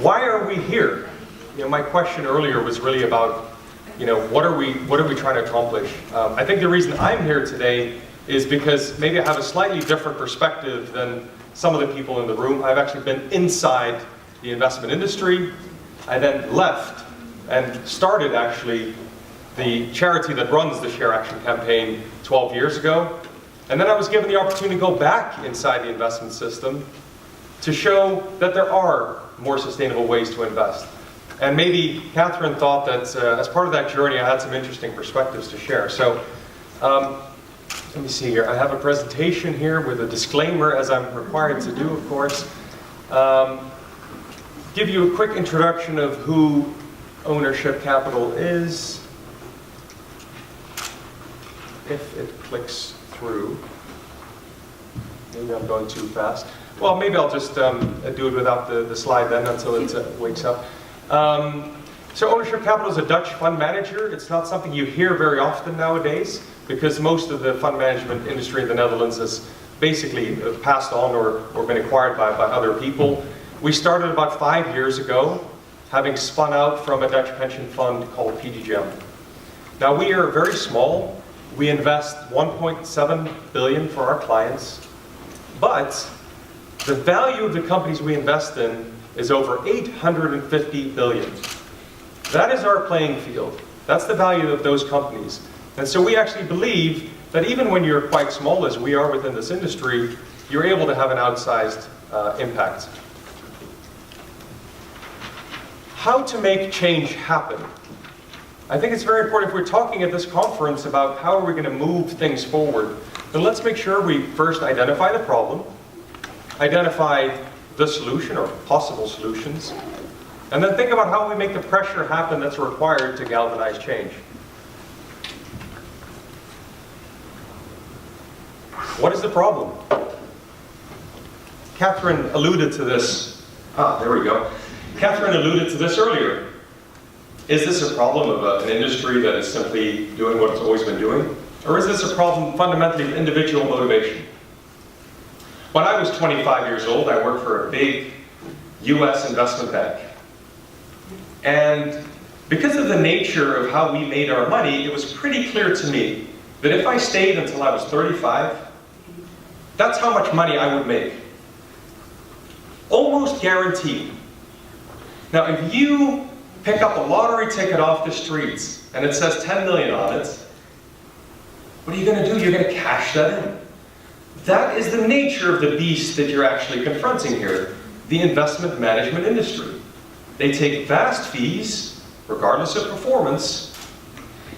why are we here? My question earlier was really about, what are we trying to accomplish? I think the reason I'm here today is because maybe I have a slightly different perspective than some of the people in the room. I've actually been inside the investment industry. I then left and started actually the charity that runs the ShareAction campaign 12 years ago. And then I was given the opportunity to go back inside the investment system to show that there are more sustainable ways to invest. And maybe Catherine thought that as part of that journey I had some interesting perspectives to share. So let me see here. I have a presentation here with a disclaimer, as I'm required to do, of course. Give you a quick introduction of who Ownership Capital is. If it clicks through. Maybe I'm going too fast. Well, maybe I'll just do it without the slide then until it wakes up. So Ownership Capital is a Dutch fund manager. It's not something you hear very often nowadays because most of the fund management industry in the Netherlands has basically passed on or been acquired by other people. We started about 5 years ago, having spun out from a Dutch pension fund called PGGM. Now we are very small. We invest 1.7 billion for our clients, but the value of the companies we invest in is over 850 billion. That is our playing field. That's the value of those companies. And so we actually believe that even when you're quite small, as we are within this industry, you're able to have an outsized impact. How to make change happen? I think it's very important if we're talking at this conference about how are we going to move things forward, then let's make sure we first identify the problem, identify the solution or possible solutions, and then think about how we make the pressure happen that's required to galvanize change. What is the problem? Catherine alluded to this. There we go. Catherine alluded to this earlier. Is this a problem of an industry that is simply doing what it's always been doing? Or is this a problem fundamentally of individual motivation? When I was 25 years old, I worked for a big US investment bank. And because of the nature of how we made our money, it was pretty clear to me that if I stayed until I was 35, that's how much money I would make. Almost guaranteed. Now, if you pick up a lottery ticket off the streets and it says 10 million on it, what are you going to do? You're going to cash that in. That is the nature of the beast that you're actually confronting here, the investment management industry. They take vast fees, regardless of performance.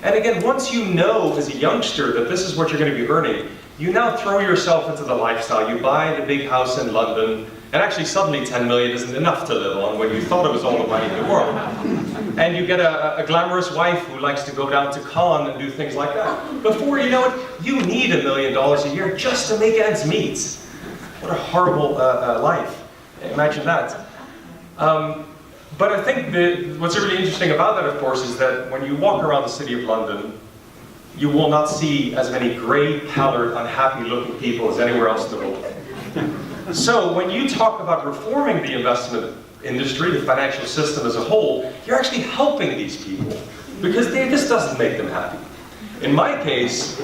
And again, once you know as a youngster that this is what you're going to be earning, you now throw yourself into the lifestyle. You buy the big house in London, and actually suddenly 10 million isn't enough to live on when you thought it was all the money in the world. And you get a glamorous wife who likes to go down to Cannes and do things like that. Before you know it, you need $1 million a year just to make ends meet. What a horrible life. Imagine that. But I think what's really interesting about that, of course, is that when you walk around the city of London, you will not see as many gray-colored, unhappy-looking people as anywhere else in the world. So when you talk about reforming the investment industry, the financial system as a whole, you're actually helping these people because this doesn't make them happy. In my case,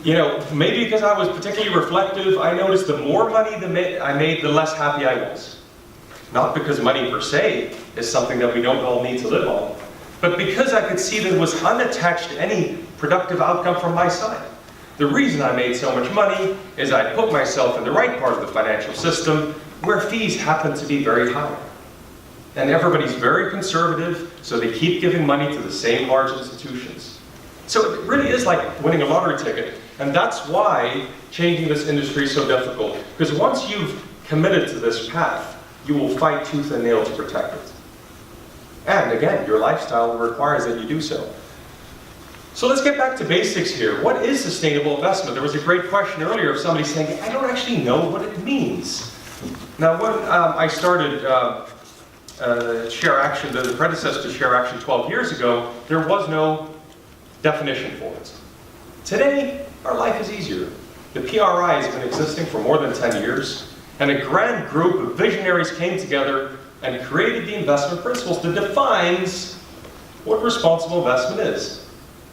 maybe because I was particularly reflective, I noticed the more money I made, the less happy I was. Not because money per se is something that we don't all need to live on, but because I could see that it was unattached to any productive outcome from my side. The reason I made so much money is I put myself in the right part of the financial system where fees happen to be very high. And everybody's very conservative, so they keep giving money to the same large institutions. So it really is like winning a lottery ticket. And that's why changing this industry is so difficult. Because once you've committed to this path, you will fight tooth and nail to protect it. And again, your lifestyle requires that you do so. So let's get back to basics here. What is sustainable investment? There was a great question earlier of somebody saying, I don't actually know what it means. Now, when I started ShareAction, the predecessor to ShareAction 12 years ago, there was no definition for it. Today, our life is easier. The PRI has been existing for more than 10 years, and a grand group of visionaries came together and created the investment principles that defines what responsible investment is.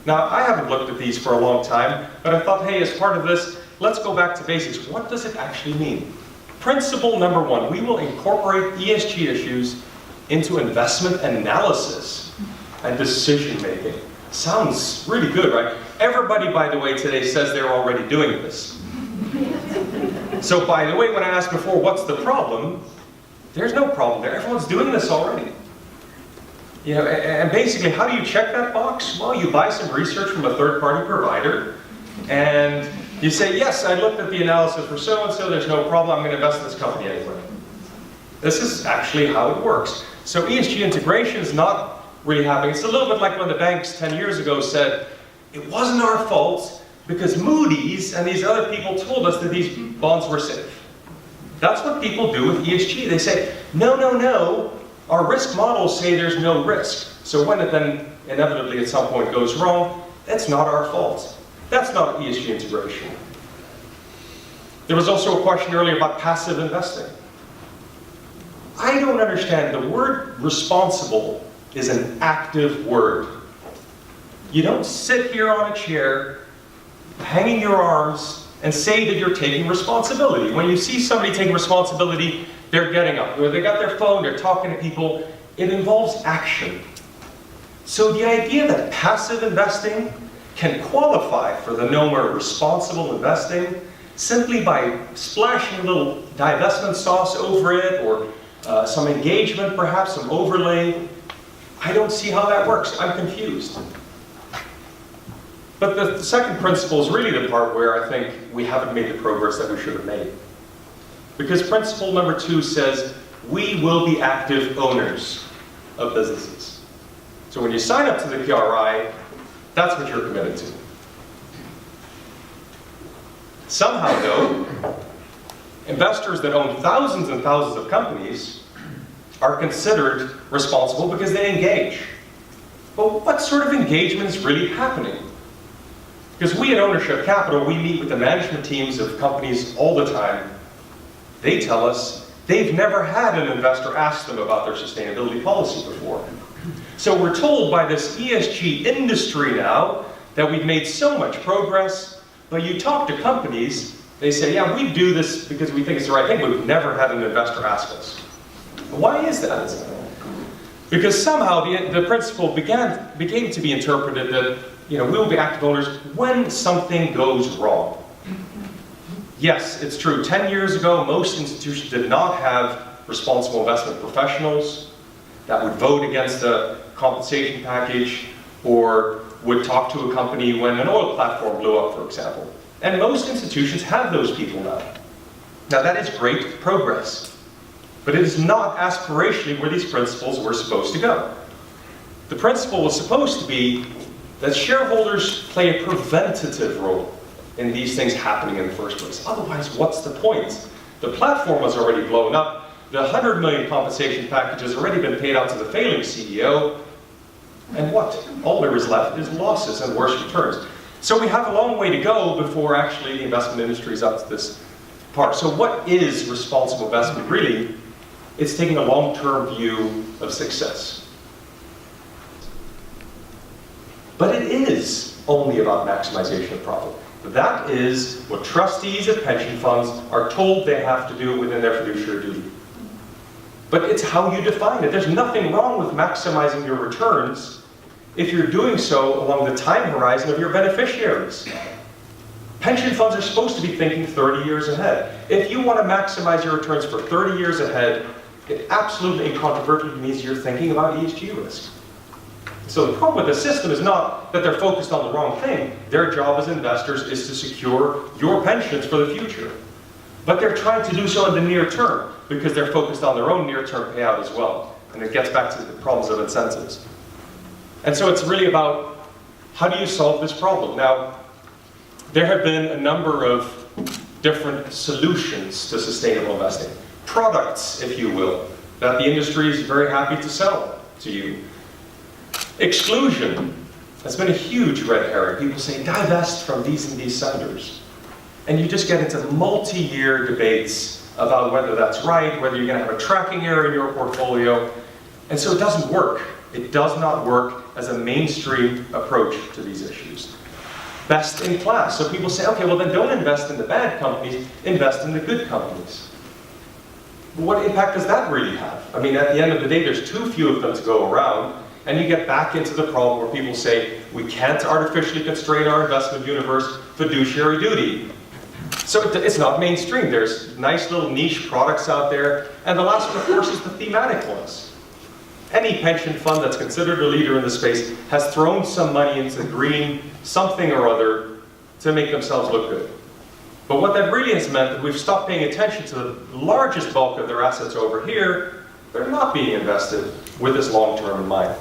Now, I haven't looked at these for a long time, but I thought, hey, as part of this, let's go back to basics. What does it actually mean? Principle number one, we will incorporate ESG issues into investment analysis and decision making. Sounds really good, right? Everybody, by the way, today says they're already doing this. So, by the way, when I asked before, what's the problem? There's no problem there. Everyone's doing this already. You know, and basically, how do you check that box? Well, you buy some research from a third-party provider, and you say, yes, I looked at the analysis for so-and-so, there's no problem, I'm going to invest in this company anyway. This is actually how it works. So ESG integration is not really happening. It's a little bit like when the banks 10 years ago said, it wasn't our fault because Moody's and these other people told us that these bonds were safe. That's what people do with ESG. They say, no, no, no, our risk models say there's no risk. So when it then inevitably at some point goes wrong, that's not our fault. That's not ESG integration. There was also a question earlier about passive investing. I don't understand. The word responsible is an active word. You don't sit here on a chair, hanging your arms, and say that you're taking responsibility. When you see somebody taking responsibility, they're getting up, or they got their phone, they're talking to people. It involves action. So the idea that passive investing can qualify for the NOMA responsible investing simply by splashing a little divestment sauce over it, or some engagement perhaps, some overlay, I don't see how that works. I'm confused. But the second principle is really the part where I think we haven't made the progress that we should have made. Because principle number 2 says, we will be active owners of businesses. So when you sign up to the PRI, that's what you're committed to. Somehow, though, investors that own thousands and thousands of companies are considered responsible because they engage. But what sort of engagement is really happening? Because we at Ownership Capital, we meet with the management teams of companies all the time. They tell us they've never had an investor ask them about their sustainability policy before. So we're told by this ESG industry now that we've made so much progress, but you talk to companies, they say, yeah, we do this because we think it's the right thing, but we've never had an investor ask us. Why is that? Because somehow the principle began to be interpreted that, you know, we will be active owners when something goes wrong. Yes, it's true. 10 years ago, most institutions did not have responsible investment professionals that would vote against a compensation package or would talk to a company when an oil platform blew up, for example. And most institutions have those people now. Now that is great progress, but it is not aspirationally where these principles were supposed to go. The principle was supposed to be that shareholders play a preventative role in these things happening in the first place. Otherwise, what's the point? The platform was already blown up. The 100 million compensation package has already been paid out to the failing CEO. And what? All there is left is losses and worse returns. So we have a long way to go before actually the investment industry is up to this part. So what is responsible investment really? It's taking a long-term view of success. But it is only about maximization of profit. That is what trustees of pension funds are told they have to do within their fiduciary duty. But it's how you define it. There's nothing wrong with maximizing your returns if you're doing so along the time horizon of your beneficiaries. Pension funds are supposed to be thinking 30 years ahead. If you want to maximize your returns for 30 years ahead, it absolutely incontrovertibly means you're thinking about ESG risk. So the problem with the system is not that they're focused on the wrong thing. Their job as investors is to secure your pensions for the future. But they're trying to do so in the near term because they're focused on their own near-term payout as well. And it gets back to the problems of incentives. And so it's really about how do you solve this problem? Now, there have been a number of different solutions to sustainable investing. Products, if you will, that the industry is very happy to sell to you. Exclusion has been a huge red herring. People say, divest from these and these sectors. And you just get into multi-year debates about whether that's right, whether you're going to have a tracking error in your portfolio. And so it doesn't work. It does not work as a mainstream approach to these issues. Best in class. So people say, okay, well then don't invest in the bad companies, invest in the good companies. But what impact does that really have? I mean, at the end of the day, there's too few of them to go around, and you get back into the problem where people say, we can't artificially constrain our investment universe, fiduciary duty. So it's not mainstream. There's nice little niche products out there, and the last one, of course, is the thematic ones. Any pension fund that's considered a leader in the space has thrown some money into green something or other to make themselves look good. But what that really has meant that we've stopped paying attention to the largest bulk of their assets over here. They're not being invested with this long-term in mind.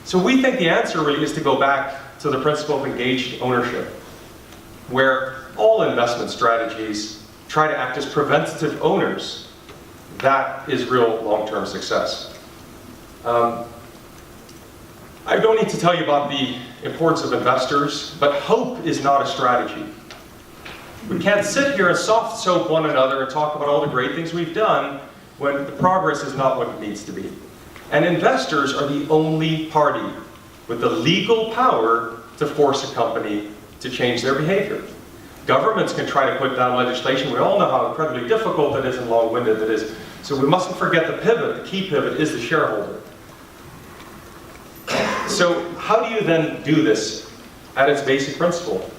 So we think the answer really is to go back to the principle of engaged ownership, where all investment strategies try to act as preventative owners. That is real long-term success. I don't need to tell you about the importance of investors, but hope is not a strategy. We can't sit here and soft soap one another and talk about all the great things we've done when the progress is not what it needs to be. And investors are the only party with the legal power to force a company to change their behavior. Governments can try to put down legislation. We all know how incredibly difficult it is and long-winded it is. So we mustn't forget the pivot. The key pivot is the shareholder. So how do you then do this at its basic principle?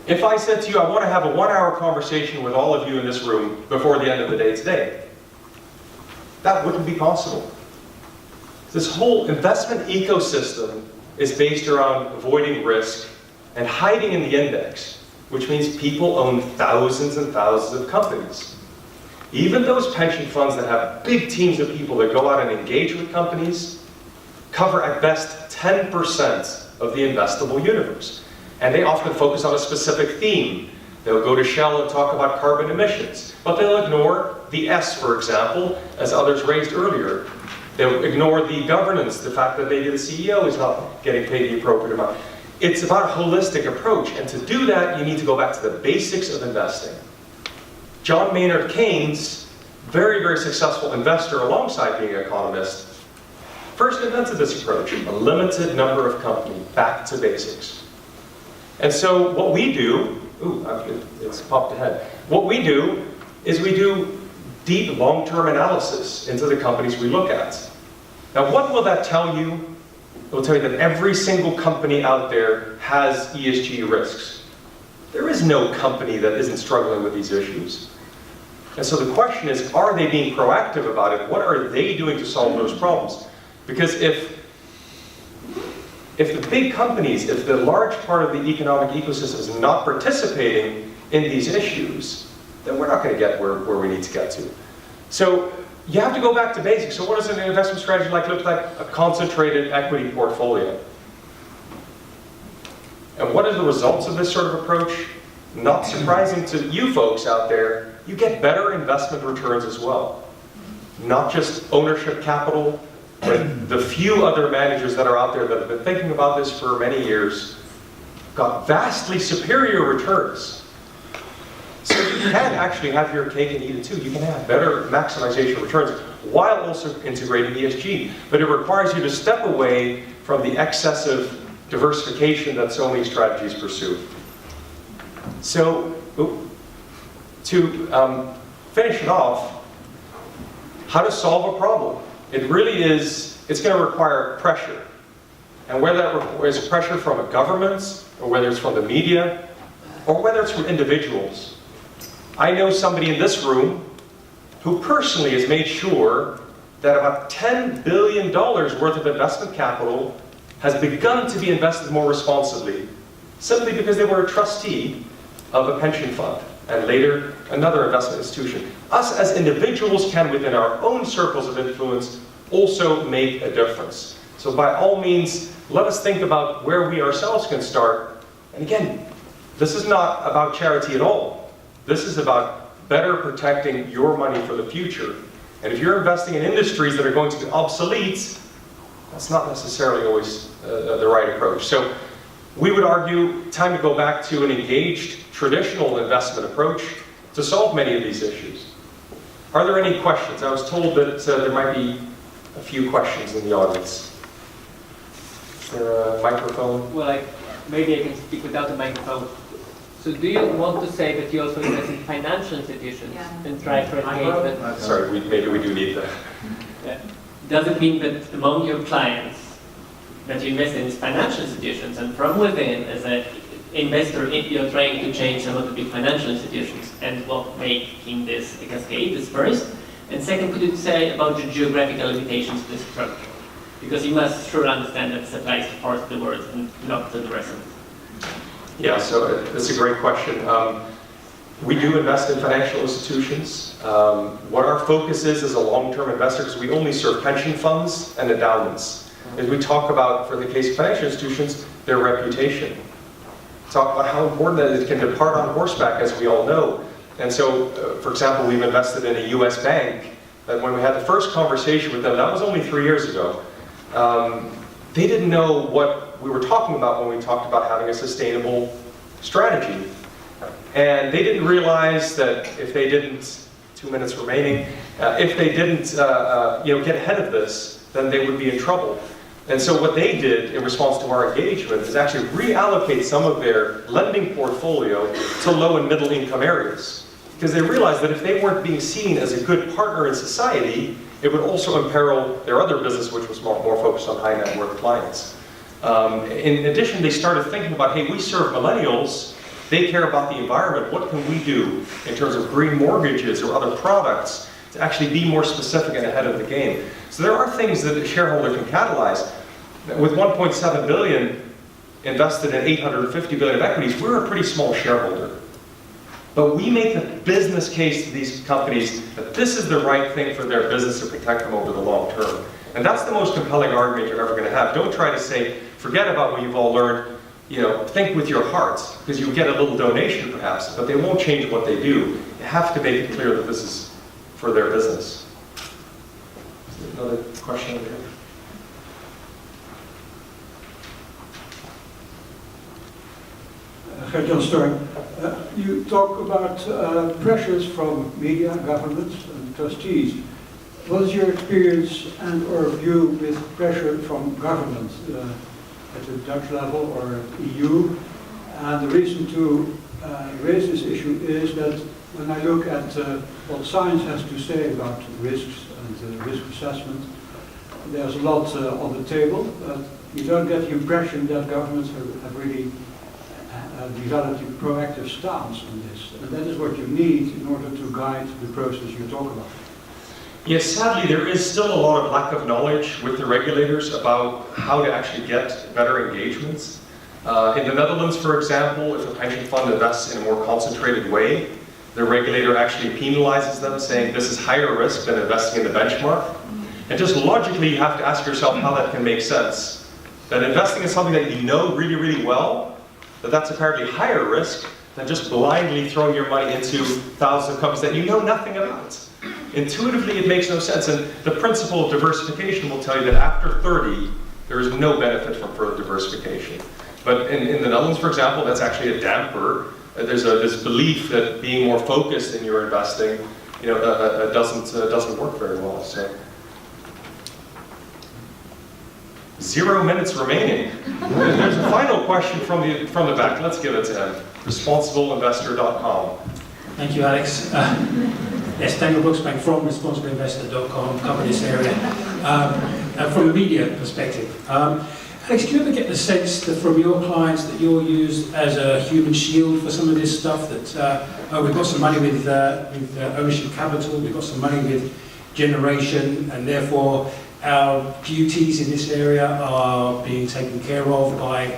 If I said to you, I want to have a 1-hour conversation with all of you in this room before the end of the day today, that wouldn't be possible. This whole investment ecosystem is based around avoiding risk and hiding in the index, which means people own thousands and thousands of companies. Even those pension funds that have big teams of people that go out and engage with companies cover at best 10% of the investable universe. And they often focus on a specific theme. They'll go to Shell and talk about carbon emissions, but they'll ignore the S, for example, as others raised earlier. They'll ignore the governance, the fact that maybe the CEO is not getting paid the appropriate amount. It's about a holistic approach, and to do that, you need to go back to the basics of investing. John Maynard Keynes, very, very successful investor alongside being an economist, first invented this approach, a limited number of companies, back to basics. And so what we do, it's popped ahead. What we do is we do deep long-term analysis into the companies we look at. Now what will that tell you? It will tell you that every single company out there has ESG risks. There is no company that isn't struggling with these issues. And so the question is, are they being proactive about it? What are they doing to solve those problems? Because if the big companies, if the large part of the economic ecosystem is not participating in these issues, then we're not going to get where we need to get to. So you have to go back to basics. So what does an investment strategy look like? A concentrated equity portfolio. And what are the results of this sort of approach? Not surprising to you folks out there, you get better investment returns as well. Not just ownership capital, but the few other managers that are out there that have been thinking about this for many years got vastly superior returns. So you can actually have your cake and eat it too. You can have better maximization returns while also integrating ESG. But it requires you to step away from the excessive diversification that so many strategies pursue. So to finish it off, how to solve a problem? It really is, it's going to require pressure. And whether that requires pressure from a government, or whether it's from the media, or whether it's from individuals. I know somebody in this room who personally has made sure that about $10 billion worth of investment capital has begun to be invested more responsibly, simply because they were a trustee of a pension fund, and later another investment institution. Us as individuals can, within our own circles of influence, also make a difference. So by all means, let us think about where we ourselves can start. And again, this is not about charity at all. This is about better protecting your money for the future. And if you're investing in industries that are going to be obsolete, that's not necessarily always the right approach. So we would argue time to go back to an engaged, traditional investment approach to solve many of these issues. Are there any questions? I was told that there might be a few questions in the audience. Is there a microphone? Well, maybe I can speak without a microphone. So do you want to say that you also invest in financial institutions and try for engagement? Sorry, maybe we do need that. Yeah. Does it mean that among your clients that you invest in is financial institutions, and from within, as an investor, you're trying to change some of the big financial institutions, and making this a cascade is first? And second, could you say about the geographical limitations of this approach? Because you must sure understand that this applies to parts of the world and not to the rest of it. Yeah, so that's a great question. We do invest in financial institutions. What our focus is as a long-term investor, because we only serve pension funds and endowments. As we talk about, for the case of financial institutions, their reputation. Talk about how important that it can depart on horseback, as we all know. And so, for example, we've invested in a US bank, that when we had the first conversation with them, that was only 3 years ago, they didn't know what we were talking about when we talked about having a sustainable strategy. And they didn't realize that if they didn't, 2 minutes remaining, if they didn't get ahead of this, then they would be in trouble. And so what they did in response to our engagement is actually reallocate some of their lending portfolio to low and middle income areas. Because they realized that if they weren't being seen as a good partner in society, it would also imperil their other business, which was more focused on high net worth clients. In addition, they started thinking about, hey, we serve millennials, they care about the environment, what can we do in terms of green mortgages or other products to actually be more specific and ahead of the game? So there are things that a shareholder can catalyze. With 1.7 billion invested in 850 billion of equities, we're a pretty small shareholder. But we make the business case to these companies that this is the right thing for their business to protect them over the long term. And that's the most compelling argument you're ever going to have. Don't try to say, forget about what you've all learned, think with your hearts, because you get a little donation perhaps, but they won't change what they do. You have to make it clear that this is for their business. Another question over here. Gert-Jan Storm, you talk about pressures from media, governments, and trustees. What is your experience and or view with pressure from government at the Dutch level or EU? And the reason to raise this issue is that when I look at what science has to say about risks and risk assessment, there's a lot on the table, but you don't get the impression that governments have really developed a proactive stance on this. And that is what you need in order to guide the process you talk about. Yes, sadly, there is still a lot of lack of knowledge with the regulators about how to actually get better engagements. In the Netherlands, for example, if a pension fund invests in a more concentrated way, the regulator actually penalizes them, saying this is higher risk than investing in the benchmark. And just logically, you have to ask yourself how that can make sense. That investing in something that you know really, really well, that's apparently higher risk than just blindly throwing your money into thousands of companies that you know nothing about. Intuitively, it makes no sense. And the principle of diversification will tell you that after 30, there is no benefit from further diversification. But in the Netherlands, for example, that's actually a damper. There's this belief that being more focused in your investing, doesn't work very well. So, 0 minutes remaining. There's a final question from the back. Let's give it to him. ResponsibleInvestor.com. Thank you, Alex. Yes, Daniel Brooksbank from ResponsibleInvestor.com, cover this area. From a media perspective, Alex, do you ever get the sense that from your clients that you're used as a human shield for some of this stuff? That we've got some money with ownership capital, we've got some money with generation, and therefore our duties in this area are being taken care of by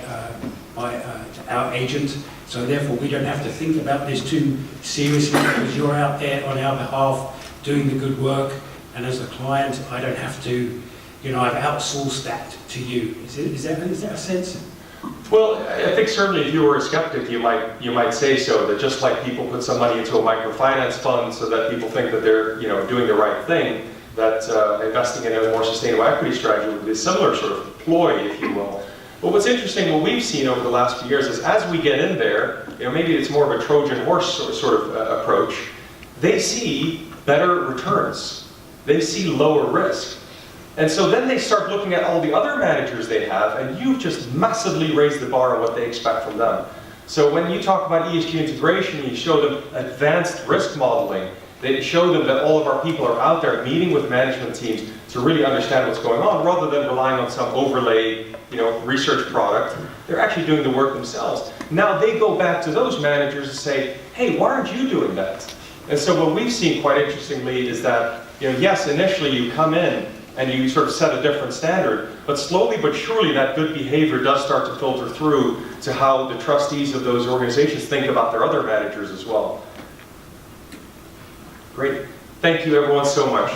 our agent. So therefore we don't have to think about this too seriously because you're out there on our behalf doing the good work, and as a client I don't have to, I've outsourced that to you. Is that a sense? Well, I think certainly if you were a skeptic, you might say so, that just like people put some money into a microfinance fund so that people think that they're doing the right thing, that investing in a more sustainable equity strategy would be a similar sort of ploy, if you will. But what's interesting, what we've seen over the last few years is as we get in there, maybe it's more of a Trojan horse sort of approach, they see better returns. They see lower risk. And so then they start looking at all the other managers they have, and you've just massively raised the bar on what they expect from them. So when you talk about ESG integration, you show them advanced risk modeling. They show them that all of our people are out there meeting with management teams to really understand what's going on, rather than relying on some overlay, research product. They're actually doing the work themselves. Now they go back to those managers and say, hey, why aren't you doing that? And so what we've seen quite interestingly is that, yes, initially you come in and you sort of set a different standard, but slowly but surely that good behavior does start to filter through to how the trustees of those organizations think about their other managers as well. Great. Thank you everyone so much.